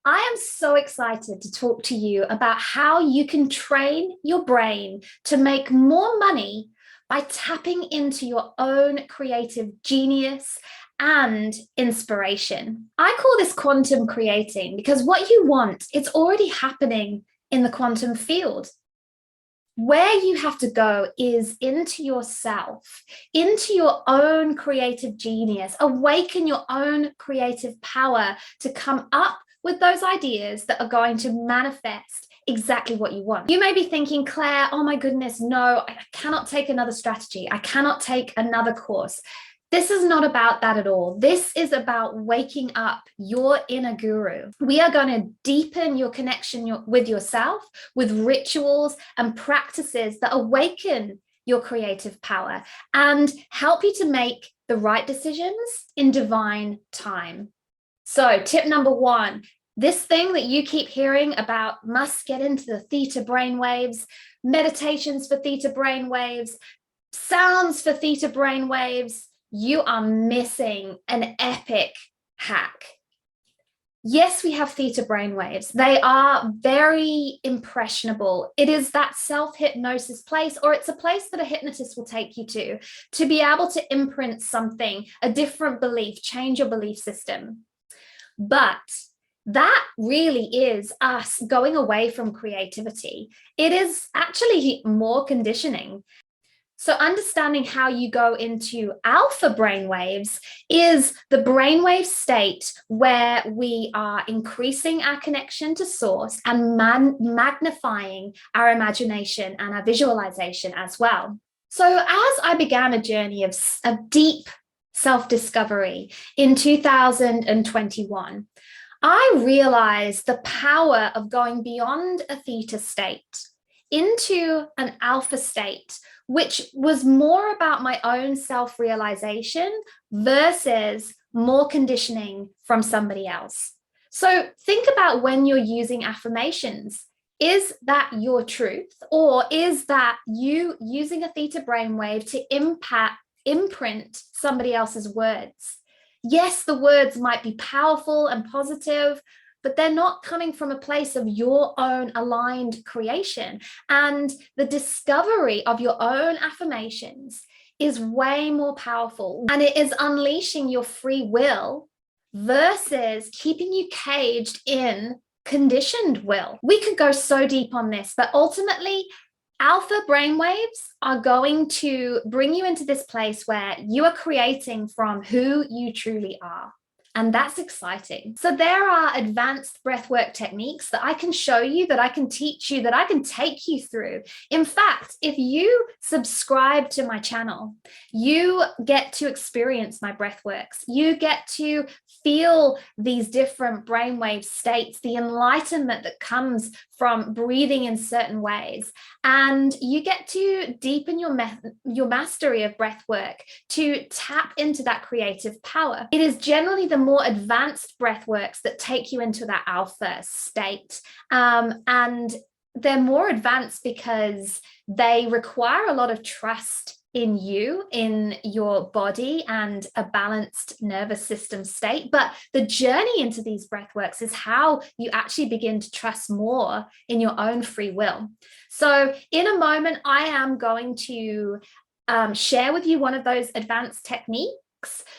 I am so excited to talk to you about how you can train your brain to make more money by tapping into your own creative genius and inspiration. I call this quantum creating because what you want, it's already happening in the quantum field. Where you have to go is into yourself, into your own creative genius, awaken your own creative power to come up with those ideas that are going to manifest exactly what you want. You may be thinking, Claire, oh my goodness, no, I cannot take another strategy. I cannot take another course. This is not about that at all. This is about waking up your inner guru. We are going to deepen your connection with yourself with rituals and practices that awaken your creative power and help you to make the right decisions in divine time. So tip number one, this thing that you keep hearing about must get into the theta brainwaves, meditations for theta brainwaves, sounds for theta brainwaves, you are missing an epic hack. Yes, we have theta brainwaves. They are very impressionable. It is that self-hypnosis place, or it's a place that a hypnotist will take you to be able to imprint something, a different belief, change your belief system. But that really is us going away from creativity. It is actually more conditioning. So understanding how you go into alpha brainwaves is the brainwave state where we are increasing our connection to source and magnifying our imagination and our visualization as well. So as I began a journey of deep self-discovery in 2021, I realized the power of going beyond a theta state into an alpha state, which was more about my own self-realization versus more conditioning from somebody else. So think about when you're using affirmations. Is that your truth, or is that you using a theta brainwave to imprint somebody else's words? Yes, the words might be powerful and positive, but they're not coming from a place of your own aligned creation. And the discovery of your own affirmations is way more powerful, and it is unleashing your free will versus keeping you caged in conditioned will. We could go so deep on this, but ultimately, alpha brainwaves are going to bring you into this place where you are creating from who you truly are. And that's exciting. So there are advanced breathwork techniques that I can show you, that I can teach you, that I can take you through. In fact, if you subscribe to my channel, you get to experience my breathworks. You get to feel these different brainwave states, the enlightenment that comes from breathing in certain ways. And you get to deepen your mastery of breathwork to tap into that creative power. It is generally the more advanced breathworks that take you into that alpha state. And they're more advanced because they require a lot of trust in you, in your body, and a balanced nervous system state. But the journey into these breathworks is how you actually begin to trust more in your own free will. So in a moment, I am going to share with you one of those advanced techniques.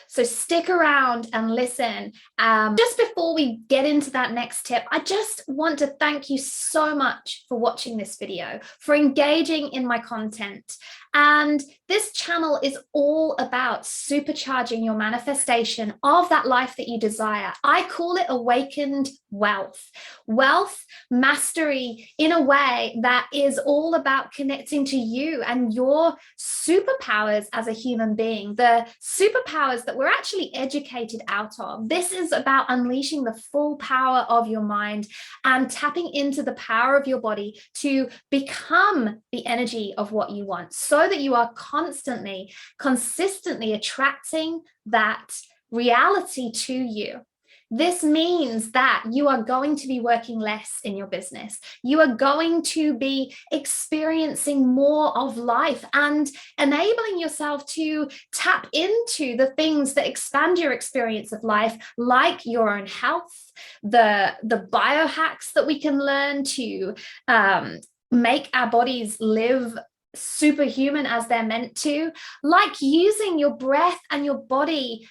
So stick around and listen. Just before we get into that next tip, I just want to thank you so much for watching this video, for engaging in my content. And this channel is all about supercharging your manifestation of that life that you desire. I call it awakened wealth. Wealth mastery in a way that is all about connecting to you and your superpowers as a human being, the superpowers that we're actually educated out of. This is about unleashing the full power of your mind and tapping into the power of your body to become the energy of what you want, so that you are consistently attracting that reality to you. This means that you are going to be working less in your business. You are going to be experiencing more of life and enabling yourself to tap into the things that expand your experience of life, like your own health, the biohacks that we can learn to make our bodies live superhuman as they're meant to, like using your breath and your body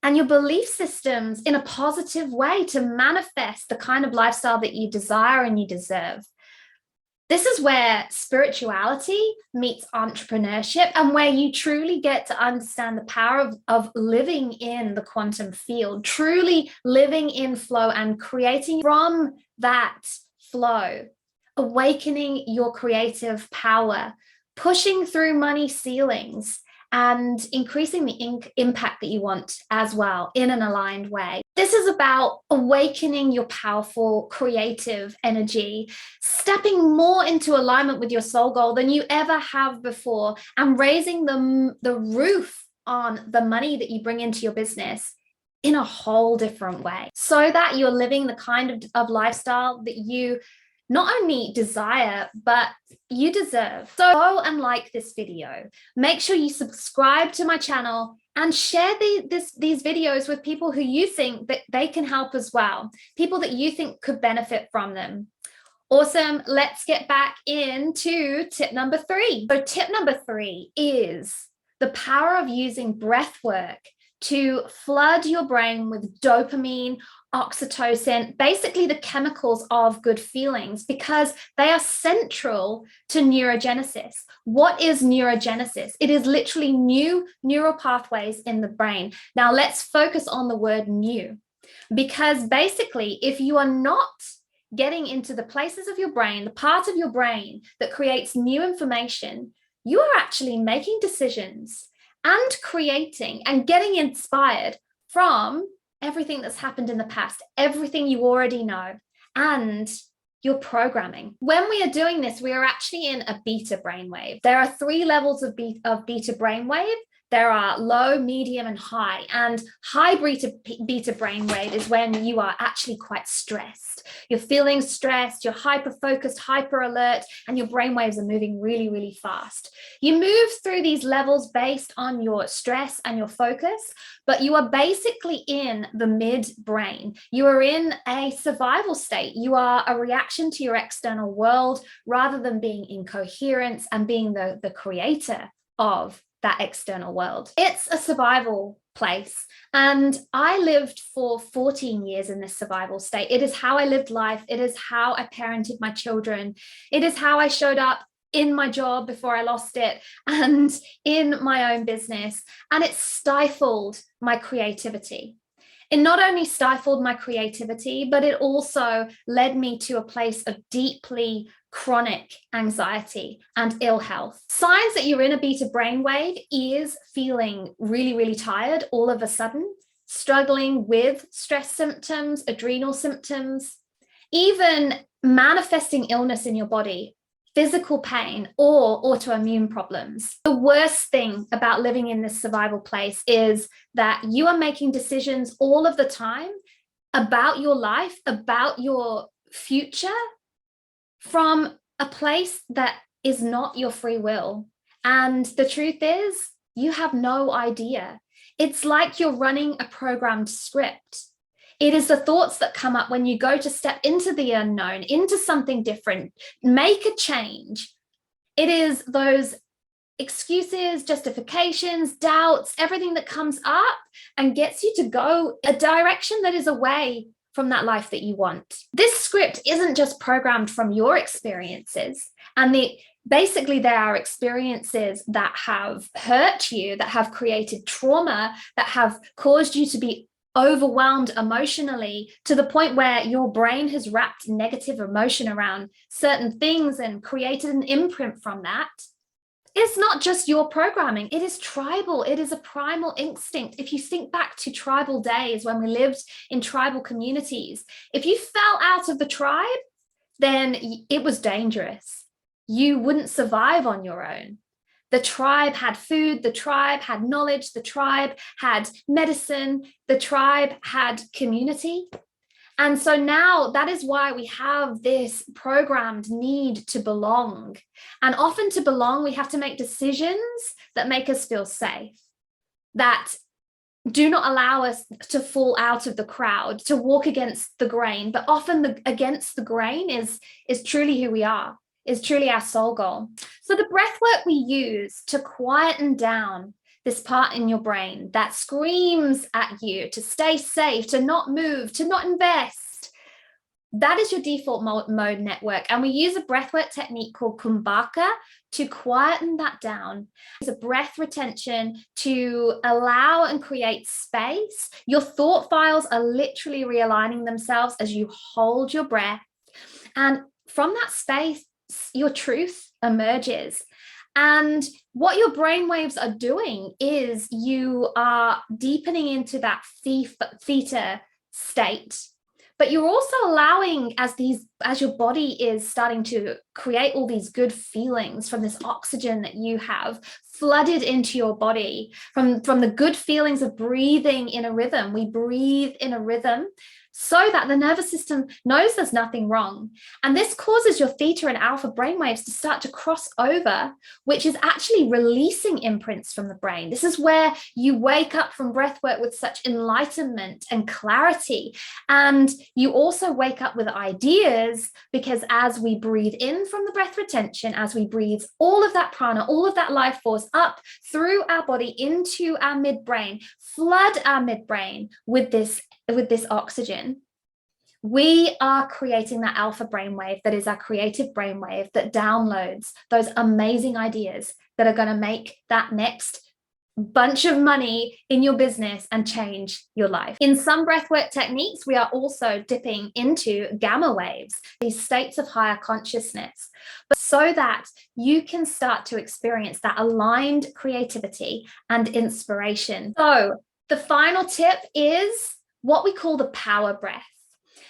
and your belief systems in a positive way to manifest the kind of lifestyle that you desire and you deserve. This is where spirituality meets entrepreneurship and where you truly get to understand the power of living in the quantum field, truly living in flow and creating from that flow, awakening your creative power, pushing through money ceilings, and increasing the impact that you want as well in an aligned way. This is about awakening your powerful creative energy, stepping more into alignment with your soul goal than you ever have before, and raising the roof on the money that you bring into your business in a whole different way, so that you're living the kind of lifestyle that you not only desire, but you deserve. So go and like this video. Make sure you subscribe to my channel and share these videos with people who you think that they can help as well, people that you think could benefit from them. Awesome. Let's get back into tip number 3. So tip number 3 is the power of using breath work to flood your brain with dopamine, oxytocin, basically the chemicals of good feelings, because they are central to neurogenesis. What is neurogenesis? It is literally new neural pathways in the brain. Now let's focus on the word new, because basically if you are not getting into the places of your brain, the part of your brain that creates new information, you are actually making decisions and creating and getting inspired from everything that's happened in the past, everything you already know, and your programming. When we are doing this, we are actually in a beta brainwave. There are 3 levels of beta brainwave. There are low, medium, and high. And high beta brainwave is when you are actually quite stressed. You're feeling stressed, you're hyper-focused, hyper-alert, and your brainwaves are moving really, really fast. You move through these levels based on your stress and your focus, but you are basically in the midbrain. You are in a survival state. You are a reaction to your external world rather than being in coherence and being the creator of that external world. It's a survival place. And I lived for 14 years in this survival state. It is how I lived life. It is how I parented my children. It is how I showed up in my job before I lost it and in my own business. And it stifled my creativity. It not only stifled my creativity, but it also led me to a place of deeply chronic anxiety and ill health. Signs that you're in a beta brainwave is feeling really, really tired all of a sudden, struggling with stress symptoms, adrenal symptoms, even manifesting illness in your body, physical pain, or autoimmune problems. The worst thing about living in this survival place is that you are making decisions all of the time about your life, about your future, from a place that is not your free will. And the truth is, you have no idea. It's like you're running a programmed script. It is the thoughts that come up when you go to step into the unknown, into something different, make a change. It is those excuses, justifications, doubts, everything that comes up and gets you to go a direction that is away from that life that you want. This script isn't just programmed from your experiences, and basically there are experiences that have hurt you, that have created trauma, that have caused you to be overwhelmed emotionally to the point where your brain has wrapped negative emotion around certain things and created an imprint from that. It's not just your programming, it is tribal, it is a primal instinct. If you think back to tribal days when we lived in tribal communities, if you fell out of the tribe, then it was dangerous. You wouldn't survive on your own. The tribe had food, the tribe had knowledge, the tribe had medicine, the tribe had community. And so now that is why we have this programmed need to belong. And often to belong, we have to make decisions that make us feel safe, that do not allow us to fall out of the crowd, to walk against the grain. But often against the grain is truly who we are, is truly our soul goal. So the breath work we use to quieten down this part in your brain that screams at you to stay safe, to not move, to not invest, that is your default mode network. And we use a breathwork technique called kumbhaka to quieten that down. It's a breath retention to allow and create space. Your thought files are literally realigning themselves as you hold your breath. And from that space, your truth emerges. And what your brain waves are doing is you are deepening into that theta state, but you're also allowing, as your body is starting to create all these good feelings from this oxygen that you have flooded into your body, from the good feelings of breathing in a rhythm. We breathe in a rhythm so that the nervous system knows there's nothing wrong. And this causes your theta and alpha brainwaves to start to cross over, which is actually releasing imprints from the brain. This is where you wake up from breath work with such enlightenment and clarity. And you also wake up with ideas, because as we breathe in from the breath retention, as we breathe all of that prana, all of that life force up through our body into our midbrain, flood our midbrain with this oxygen, we are creating that alpha brainwave that is our creative brainwave that downloads those amazing ideas that are going to make that next bunch of money in your business and change your life. In some breathwork techniques, we are also dipping into gamma waves, these states of higher consciousness, but so that you can start to experience that aligned creativity and inspiration. So the final tip is what we call the power breath.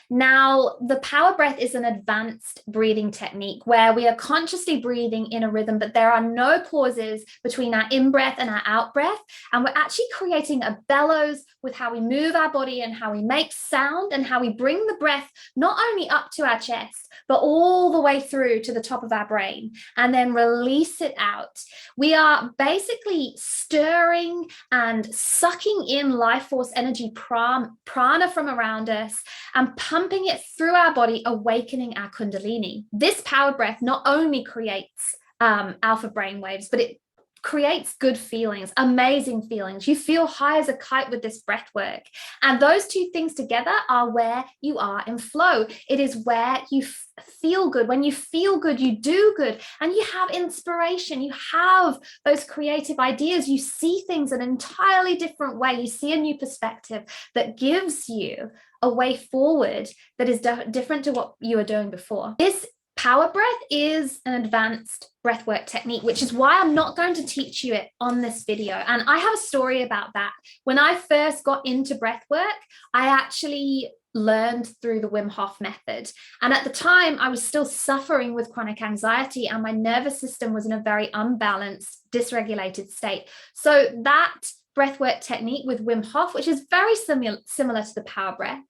Now, the power breath is an advanced breathing technique where we are consciously breathing in a rhythm, but there are no pauses between our in-breath and our out-breath. And we're actually creating a bellows with how we move our body and how we make sound and how we bring the breath not only up to our chest, but all the way through to the top of our brain and then release it out. We are basically stirring and sucking in life force energy, prana from around us, and pumping it through our body, awakening our kundalini. This power breath not only creates alpha brain waves, but it creates good feelings, amazing feelings. You feel high as a kite with this breath work. And those two things together are where you are in flow. It is where you feel good. When you feel good, you do good, and you have inspiration. You have those creative ideas. You see things in an entirely different way. You see a new perspective that gives you a way forward that is different to what you were doing before. This power breath is an advanced breathwork technique, which is why I'm not going to teach you it on this video. And I have a story about that. When I first got into breathwork, I actually learned through the Wim Hof method. And at the time, I was still suffering with chronic anxiety and my nervous system was in a very unbalanced, dysregulated state. So that breathwork technique with Wim Hof, which is very similar to the power breath,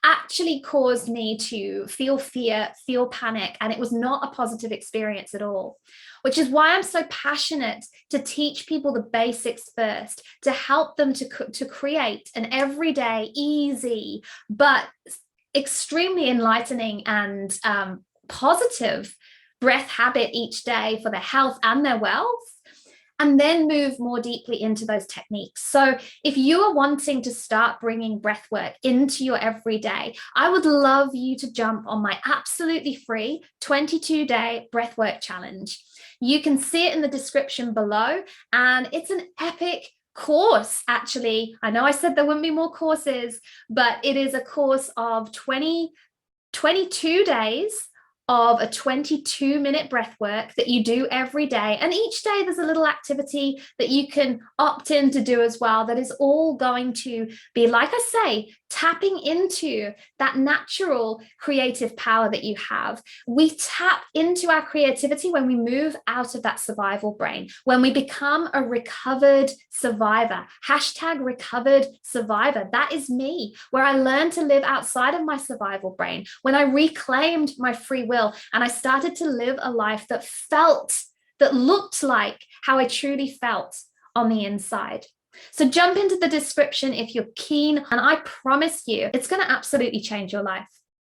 actually caused me to feel fear, feel panic, and it was not a positive experience at all, which is why I'm so passionate to teach people the basics first, to help them to create an everyday, easy, but extremely enlightening and positive breath habit each day for their health and their wealth, and then move more deeply into those techniques. So if you are wanting to start bringing breath work into your everyday, I would love you to jump on my absolutely free 22-day breathwork challenge. You can see it in the description below, and it's an epic course. Actually, I know I said there wouldn't be more courses, but it is a course of 22 days of a 22-minute breath work that you do every day. And each day there's a little activity that you can opt in to do as well that is all going to be, like I say, tapping into that natural creative power that you have. We tap into our creativity when we move out of that survival brain, when we become a recovered survivor. Hashtag recovered survivor. That is me, where I learned to live outside of my survival brain, when I reclaimed my free will and I started to live a life that looked like how I truly felt on the inside. So jump into the description if you're keen, and I promise you, it's going to absolutely change your life.